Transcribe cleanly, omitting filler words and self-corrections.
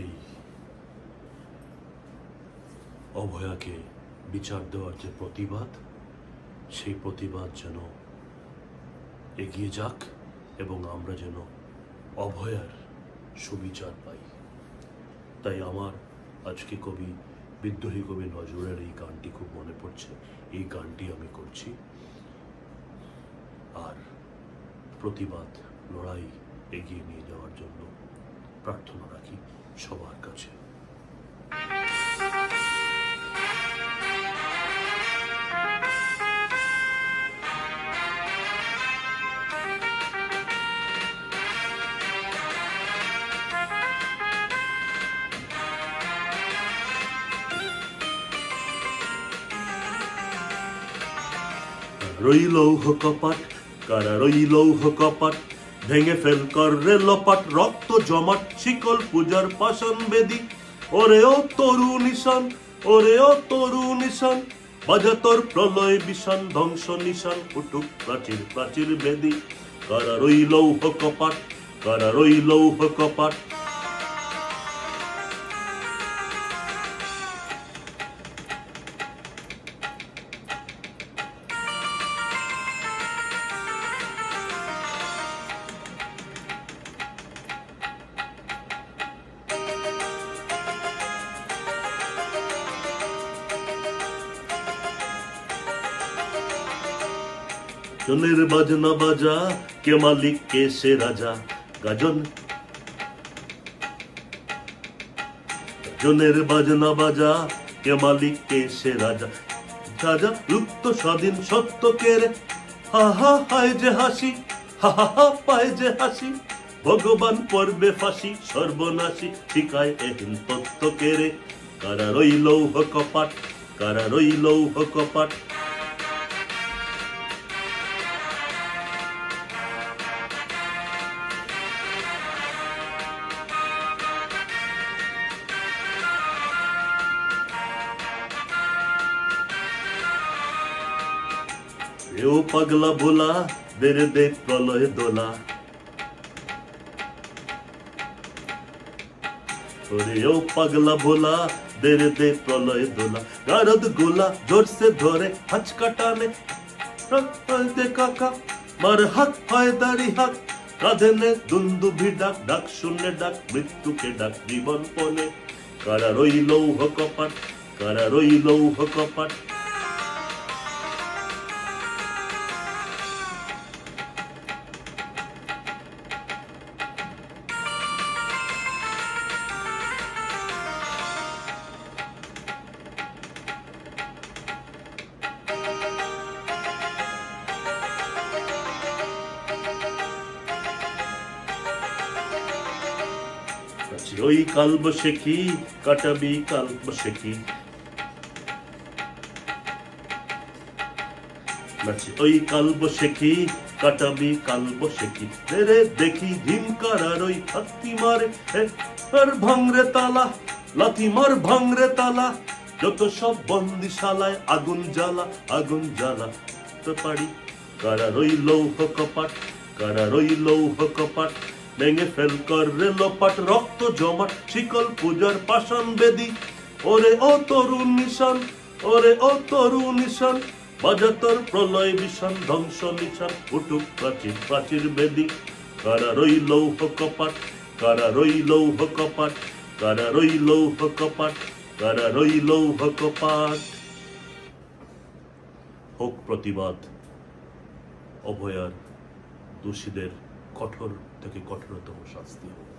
এই অভয়াকে বিচার দেওয়ার যে প্রতিবাদ, সেই প্রতিবাদ যেন এগিয়ে যাক এবং আমরা যেন অভয়ার সুবিচার পাই। তাই আমার আজকে বিদ্রোহী কবি নজরুলের এই গানটি খুব মনে পড়ছে। এই গানটি আমি করছি আর প্রতিবাদ লড়াই এগিয়ে নিয়ে যাওয়ার জন্য প্রার্থনা রাখি সবার কাছে। রইলৌহ কপাট, কারা রইলৌহ কপাট, ভেঙে ফেল কর রে লপাট, রক্ত জমাট শিকল পূজার পাষাণ বেদি। ওরে ও তরু নিশান, ওরে ও তরু নিশান, বাজা তোর প্রলয় বিষান, ধ্বংস নিশান উঠুক প্রাচীর প্রাচীর বেদি। কারা রইলৌহ কপাট, কারা রইলৌহ কপাট। জনের বাজনা বাজা, কে মালিক কে সে রাজা। গাজন জনের বাজনা বাজা, কে মালিক কে সে রাজা। রাজা মুক্ত স্বাধীন সত্য কে রে, হা হা হায় যে হাসি, হা হা হা পায় যে হাসি। ভগবান পর্বে ফাঁসি, সর্বনাশী শিখায় এহীন তত্ত্ব কে রে। কারা রইলৌহ কপাট, কারা রইলৌহ কপাট। ও পাগলা ভোলা, বেড়ে দে প্রলয় দোলা। ওরে ও পাগলা ভোলা, বেড়ে দে প্রলয় দোলা। গারদ গোলা জোর সে ধরে হাঁচ কাটানে, দে কাকা মার হাক হয় দাড়ি হাক। কাঁধে নে দুন্দুভি ডাক, ডাক শূন্যে ডাক, মৃত্যুকে ডাক জীবন পনে। কারা রইলৌহ কপাট, কারা রইলৌহ কপাট। ওই কাল বসেকি কাটাবি কাল বসেকি, ওই কাল বসেকি কাটাবি কাল বসেকি। রে দেখি ধিমকার আর ওই হাতি মারে, আর ভাঙরে তালা লাথি মার ভাঙরে তালা। যত সব বন্দিশালায় আগুন জ্বালা, আগুন জ্বালা তো পারি। কারা রইলৌহ কপাট, কারা রইলৌহ কপাট। ভেঙে ফেল কর রে লপাট, রক্ত জমাট শিকল পূজার পাষাণ বেদি। ওরে ও তরুণ নিশান, ওরে ও তরুণ নিশান, বাজা তোর প্রলয় বিষান, ধ্বংস নিশান উঠুক প্রাচীর প্রাচীর বেদি। কারা রইলৌহ কপাট, কারা রইলৌহ কপাট, কারা রইলৌহ কপাট, কারা রইলৌহ কপাট। হোক প্রতিবাদ, অভয়ার দোষীদের কঠোর থেকে কঠোরতম শাস্তি হোক।